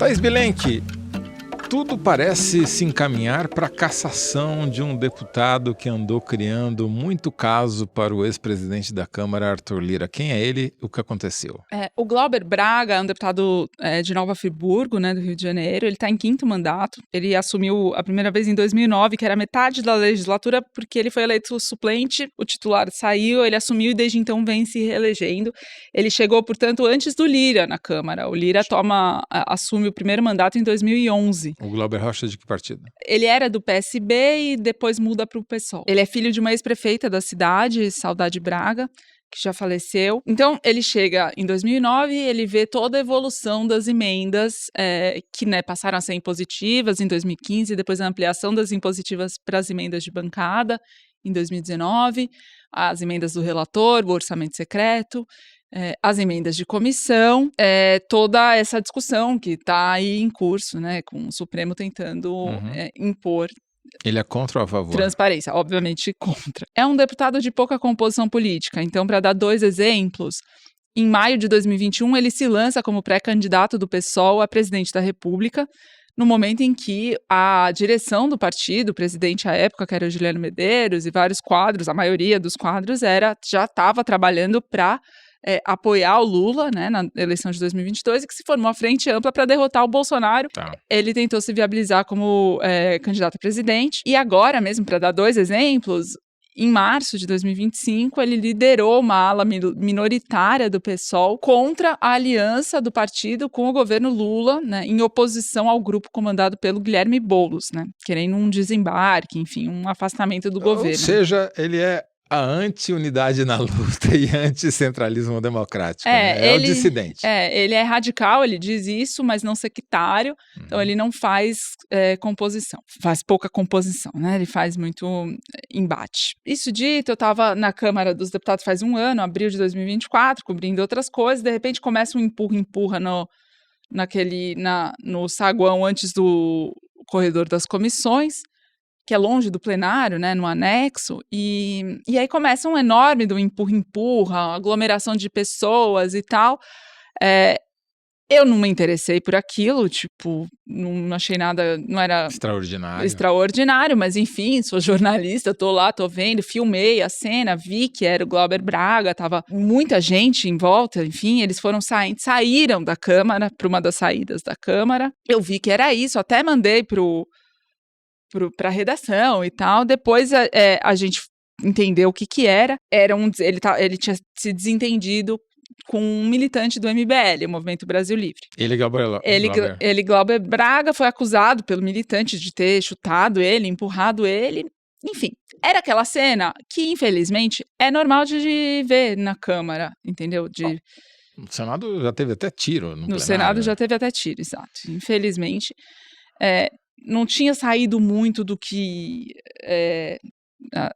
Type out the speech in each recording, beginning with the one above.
Thaís Bilenque, tudo parece se encaminhar para a cassação de um deputado que andou criando muito caso para o ex-presidente da Câmara, Arthur Lira. Quem é ele? O que aconteceu? O Glauber Braga é um deputado de Nova Friburgo, né, do Rio de Janeiro. Ele está em 5º mandato. Ele assumiu a primeira vez em 2009, que era metade da legislatura, porque ele foi eleito suplente, o titular saiu, ele assumiu e desde então vem se reelegendo. Ele chegou, portanto, antes do Lira na Câmara. O Lira assume o primeiro mandato em 2011. O Glauber Rocha de que partido? Ele era do PSB e depois muda para o PSOL. Ele é filho de uma ex-prefeita da cidade, Saudade Braga, que já faleceu. Então, ele chega em 2009, ele vê toda a evolução das emendas que passaram a ser impositivas em 2015, depois a ampliação das impositivas para as emendas de bancada em 2019, as emendas do relator, o orçamento secreto, as emendas de comissão, toda essa discussão que está aí em curso, né, com o Supremo tentando impor. Ele é contra ou a favor? Transparência, obviamente contra. É um deputado de pouca composição política, então, para dar 2 exemplos, em maio de 2021, ele se lança como pré-candidato do PSOL a presidente da República, no momento em que a direção do partido, o presidente à época, que era o Juliano Medeiros, e vários quadros, a maioria dos quadros, já estava trabalhando para apoiar o Lula, né, na eleição de 2022 e que se formou a frente ampla para derrotar o Bolsonaro. Tá. Ele tentou se viabilizar como candidato a presidente e agora mesmo, para dar 2 exemplos, em março de 2025, ele liderou uma ala minoritária do PSOL contra a aliança do partido com o governo Lula, né, em oposição ao grupo comandado pelo Guilherme Boulos, né, querendo um desembarque, enfim, um afastamento do governo. Ou seja, ele é a anti-unidade na luta e anti-centralismo democrático. É o dissidente. Ele é radical, ele diz isso, mas não sectário, então ele não faz composição, faz pouca composição, né? Ele faz muito embate. Isso dito, eu estava na Câmara dos Deputados faz 1 ano, abril de 2024, cobrindo outras coisas, de repente começa um empurra-empurra no saguão antes do corredor das comissões, que é longe do plenário, né, no anexo, e aí começa um enorme do empurra-empurra, aglomeração de pessoas e tal. Eu não me interessei por aquilo, tipo, não achei nada, não era extraordinário, mas enfim, sou jornalista, tô lá, tô vendo, filmei a cena, vi que era o Glauber Braga, tava muita gente em volta, enfim, eles saíram da Câmara, para uma das saídas da Câmara, eu vi que era isso, até mandei para a redação e tal. Depois a gente entendeu o que era. Ele tinha se desentendido com um militante do MBL, o Movimento Brasil Livre. Glauber Braga foi acusado pelo militante de ter chutado ele, empurrado ele. Enfim, era aquela cena que, infelizmente, é normal de ver na Câmara, entendeu? No Senado já teve até tiro. No Senado já teve até tiro, exato. Infelizmente, não tinha saído muito do que,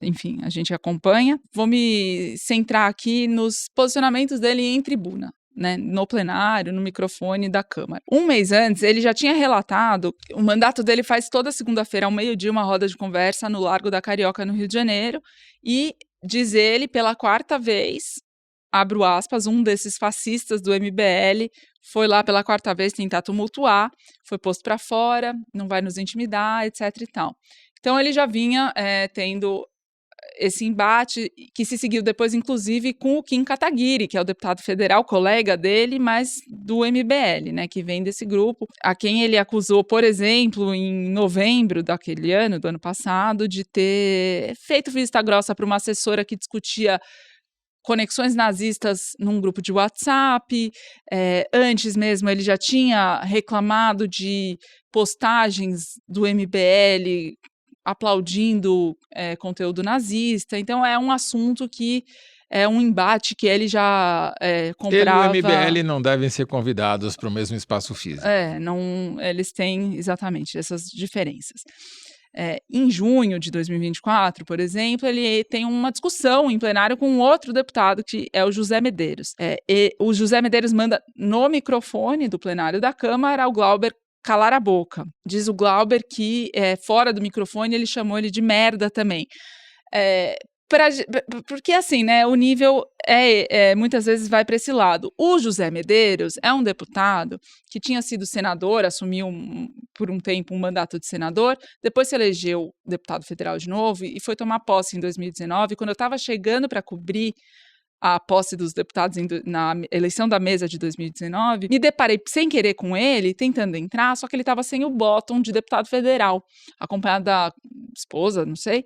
enfim, a gente acompanha. Vou me centrar aqui nos posicionamentos dele em tribuna, né, no plenário, no microfone da Câmara. 1 mês antes, ele já tinha relatado, o mandato dele faz toda segunda-feira, ao meio-dia, uma roda de conversa no Largo da Carioca, no Rio de Janeiro, e diz ele, pela 4ª vez, abro aspas, um desses fascistas do MBL foi lá pela 4ª vez tentar tumultuar, foi posto para fora, não vai nos intimidar, etc e tal. Então ele já vinha tendo esse embate que se seguiu depois, inclusive, com o Kim Kataguiri, que é o deputado federal, colega dele, mas do MBL, né, que vem desse grupo, a quem ele acusou, por exemplo, em novembro daquele ano, do ano passado, de ter feito vista grossa para uma assessora que discutia conexões nazistas num grupo de WhatsApp. Antes mesmo ele já tinha reclamado de postagens do MBL aplaudindo conteúdo nazista. Então é um assunto que é um embate que ele já comprava. Ele e o MBL não devem ser convidados para o mesmo espaço físico. Não, eles têm exatamente essas diferenças. Em junho de 2024, por exemplo, ele tem uma discussão em plenário com um outro deputado, que é o José Medeiros. O José Medeiros manda no microfone do plenário da Câmara ao Glauber calar a boca. Diz o Glauber que, fora do microfone, ele chamou ele de merda também. Porque assim, né, o nível muitas vezes vai para esse lado. O José Medeiros é um deputado que tinha sido senador, assumiu por um tempo um mandato de senador, depois se elegeu deputado federal de novo e foi tomar posse em 2019. Quando eu estava chegando para cobrir a posse dos deputados na eleição da mesa de 2019, me deparei sem querer com ele, tentando entrar, só que ele estava sem o bottom de deputado federal, acompanhado da esposa, não sei,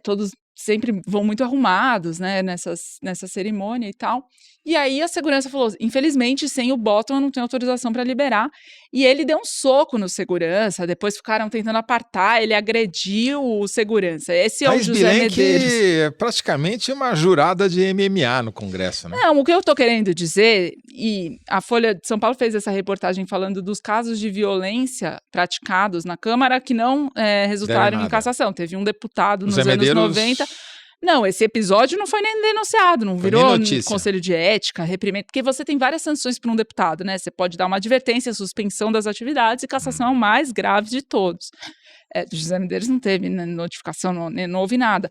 todos sempre vão muito arrumados, né, nessa cerimônia e tal. E aí a segurança falou, infelizmente, sem o bottom eu não tenho autorização para liberar. E ele deu um soco no segurança, depois ficaram tentando apartar, ele agrediu o segurança. Esse é o José Medeiros. É praticamente uma jurada de MMA no Congresso, né? Não, o que eu estou querendo dizer, e a Folha de São Paulo fez essa reportagem falando dos casos de violência praticados na Câmara que não resultaram em cassação. Teve um deputado nos anos 90... Não, esse episódio não foi nem denunciado, não virou conselho de ética, reprimenda, porque você tem várias sanções para um deputado, né? Você pode dar uma advertência, suspensão das atividades e cassação é o mais grave de todos. José Medeiros não teve notificação, não houve nada.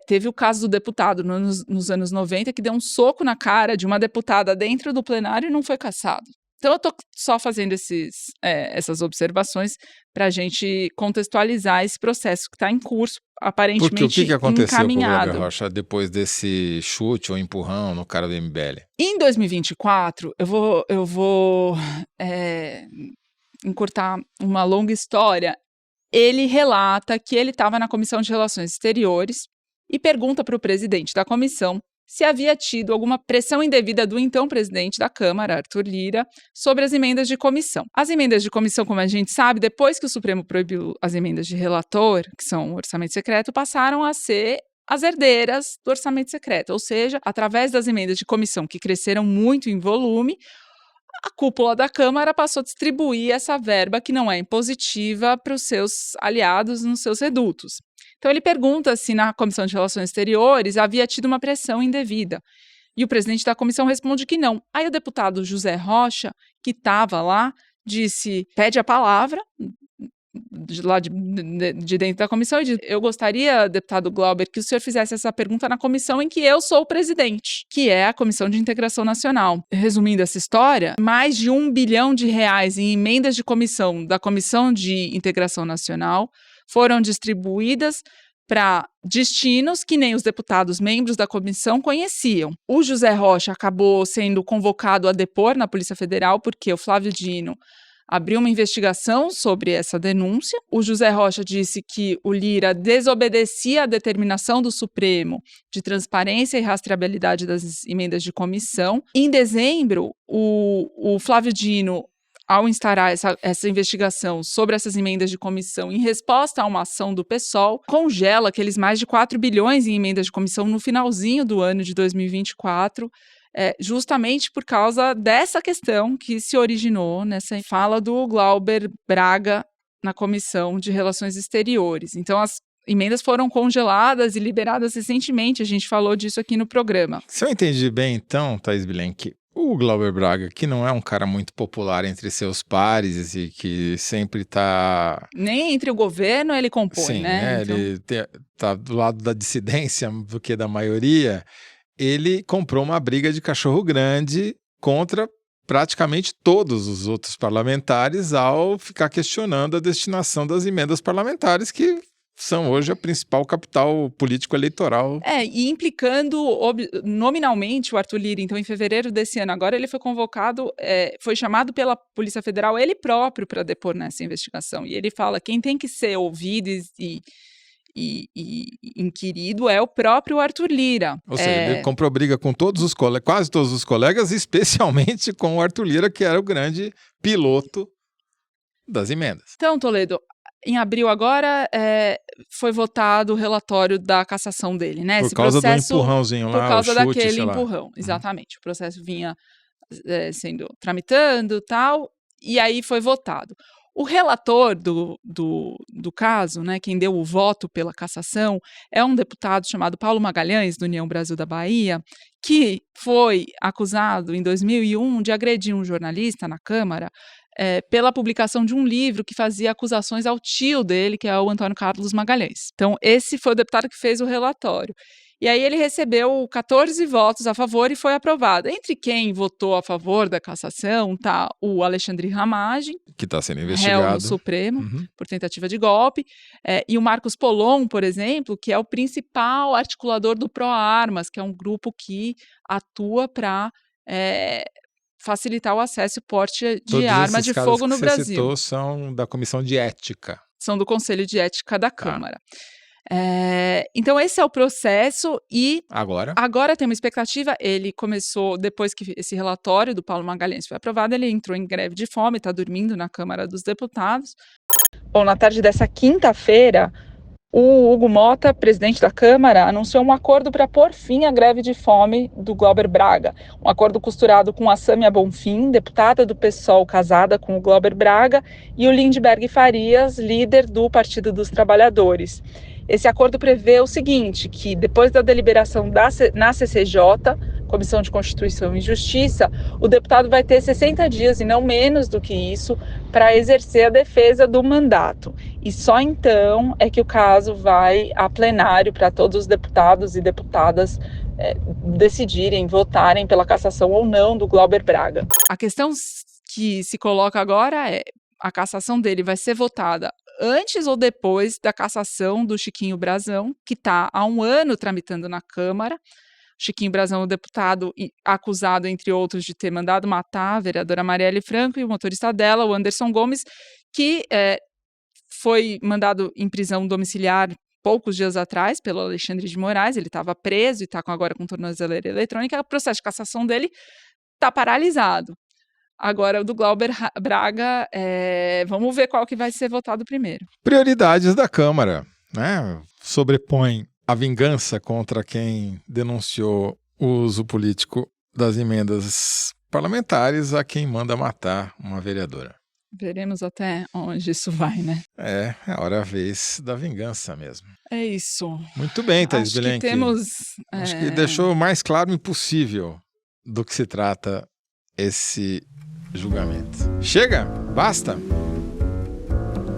Teve o caso do deputado nos anos 90 que deu um soco na cara de uma deputada dentro do plenário e não foi cassado. Então, eu estou só fazendo essas observações para a gente contextualizar esse processo que está em curso, aparentemente encaminhado. Porque o que aconteceu com o Glauber Rocha depois desse chute ou empurrão no cara do MBL? Em 2024, eu vou encurtar uma longa história. Ele relata que ele estava na Comissão de Relações Exteriores e pergunta para o presidente da comissão se havia tido alguma pressão indevida do então presidente da Câmara, Arthur Lira, sobre as emendas de comissão. As emendas de comissão, como a gente sabe, depois que o Supremo proibiu as emendas de relator, que são o orçamento secreto, passaram a ser as herdeiras do orçamento secreto, ou seja, através das emendas de comissão que cresceram muito em volume, a cúpula da Câmara passou a distribuir essa verba que não é impositiva para os seus aliados nos seus redutos. Então, ele pergunta se na Comissão de Relações Exteriores havia tido uma pressão indevida. E o presidente da comissão responde que não. Aí o deputado José Rocha, que estava lá, pede a palavra de dentro da comissão e diz: eu gostaria, deputado Glauber, que o senhor fizesse essa pergunta na comissão em que eu sou o presidente, que é a Comissão de Integração Nacional. Resumindo essa história, mais de R$1 bilhão em emendas de comissão da Comissão de Integração Nacional foram distribuídas para destinos que nem os deputados membros da comissão conheciam. O José Rocha acabou sendo convocado a depor na Polícia Federal porque o Flávio Dino abriu uma investigação sobre essa denúncia. O José Rocha disse que o Lira desobedecia a determinação do Supremo de transparência e rastreabilidade das emendas de comissão. Em dezembro, o Flávio Dino, ao instaurar essa investigação sobre essas emendas de comissão em resposta a uma ação do PSOL, congela aqueles mais de 4 bilhões em emendas de comissão no finalzinho do ano de 2024, justamente por causa dessa questão que se originou nessa fala do Glauber Braga na Comissão de Relações Exteriores. Então, as emendas foram congeladas e liberadas recentemente, a gente falou disso aqui no programa. Se eu entendi bem, então, Thaís Bilenque, o Glauber Braga, que não é um cara muito popular entre seus pares e que sempre está... Nem entre o governo ele compõe, sim, né? Então... ele está do lado da dissidência do que da maioria. Ele comprou uma briga de cachorro grande contra praticamente todos os outros parlamentares ao ficar questionando a destinação das emendas parlamentares, que são hoje a principal capital político-eleitoral. E implicando nominalmente o Arthur Lira. Então, em fevereiro desse ano, agora ele foi convocado, foi chamado pela Polícia Federal ele próprio para depor nessa investigação. E ele fala que quem tem que ser ouvido e inquirido é o próprio Arthur Lira. Ou seja, ele comprou briga com quase todos os colegas, especialmente com o Arthur Lira, que era o grande piloto das emendas. Então, Toledo, em abril agora foi votado o relatório da cassação dele, né? Por causa do empurrãozinho lá, por causa o chute, daquele empurrão, exatamente. O processo vinha sendo tramitando e tal, e aí foi votado. O relator do caso, né, quem deu o voto pela cassação, é um deputado chamado Paulo Magalhães, do União Brasil da Bahia, que foi acusado em 2001 de agredir um jornalista na Câmara, pela publicação de um livro que fazia acusações ao tio dele, que é o Antônio Carlos Magalhães. Então, esse foi o deputado que fez o relatório. E aí ele recebeu 14 votos a favor e foi aprovado. Entre quem votou a favor da cassação está o Alexandre Ramagem, que está sendo réu investigado no Supremo, por tentativa de golpe, e o Marcos Polon, por exemplo, que é o principal articulador do ProArmas, que é um grupo que atua para facilitar o acesso e porte de arma de fogo no Brasil. Todos esses casos que você citou são da Comissão de Ética. São do Conselho de Ética da Câmara. Então, esse é o processo e agora tem uma expectativa. Ele começou, depois que esse relatório do Paulo Magalhães foi aprovado, ele entrou em greve de fome, está dormindo na Câmara dos Deputados. Bom, na tarde dessa quinta-feira, o Hugo Mota, presidente da Câmara, anunciou um acordo para pôr fim à greve de fome do Glauber Braga. Um acordo costurado com a Sâmia Bonfim, deputada do PSOL casada com o Glauber Braga, e o Lindbergh Farias, líder do Partido dos Trabalhadores. Esse acordo prevê o seguinte, que depois da deliberação na CCJ, Comissão de Constituição e Justiça, o deputado vai ter 60 dias, e não menos do que isso, para exercer a defesa do mandato. E só então é que o caso vai a plenário para todos os deputados e deputadas decidirem, votarem pela cassação ou não do Glauber Braga. A questão que se coloca agora é: a cassação dele vai ser votada antes ou depois da cassação do Chiquinho Brazão, que está há 1 ano tramitando na Câmara. Chiquinho Brazão, o deputado acusado, entre outros, de ter mandado matar a vereadora Marielle Franco e o motorista dela, o Anderson Gomes, que foi mandado em prisão domiciliar poucos dias atrás pelo Alexandre de Moraes. Ele estava preso e está agora com tornozeleira eletrônica. O processo de cassação dele está paralisado. Agora, o do Glauber Braga, vamos ver qual que vai ser votado primeiro. Prioridades da Câmara, né? Sobrepõe a vingança contra quem denunciou o uso político das emendas parlamentares a quem manda matar uma vereadora. Veremos até onde isso vai, né? É a vez da vingança mesmo. É isso. Muito bem, Thaís Bilenque. Acho que deixou o mais claro impossível do que se trata esse julgamento. Chega, basta.